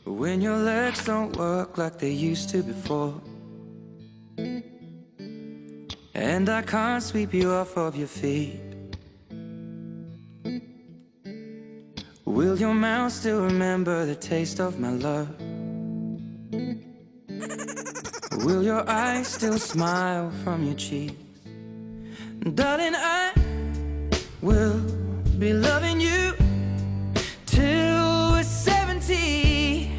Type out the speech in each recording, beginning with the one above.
When your legs don't work like they used to before, and I can't sweep you off of your feet, will your mouth still remember the taste of my love? Will your eyes still smile from your cheeks? Darling, I will be loving you till we're 70.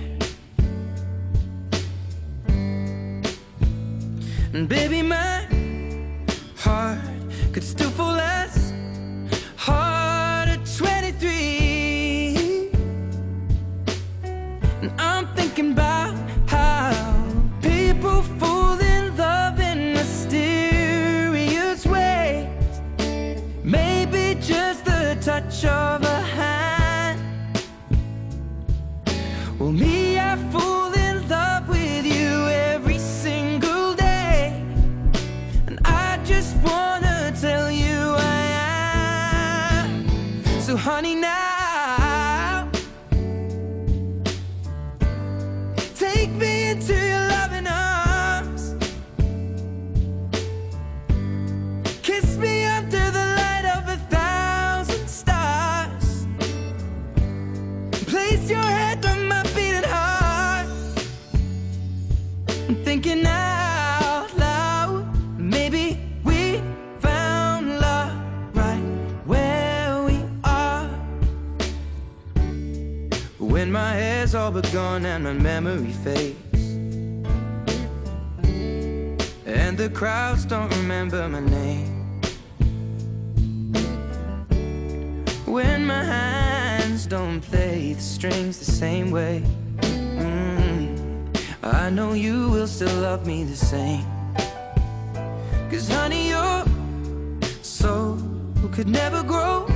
And baby, my heart could still fall as hard at 23. And I'm thinking about how people fall in love in mysterious ways. Maybe just the touch of a hand. Well, me, I fall in love with you every single day, and I just wanna tell you I am. So honey, now take me into your loving arms. Kiss me under the light of 1,000 stars. Place your head on my beating heart. I'm thinking out loud, maybe we found love right where we are. When my hair's all but gone and my memory fades, and the crowds don't remember my name, when my hands don't play the strings the same way, I know you will still love me the same. 'Cause honey, your soul could never grow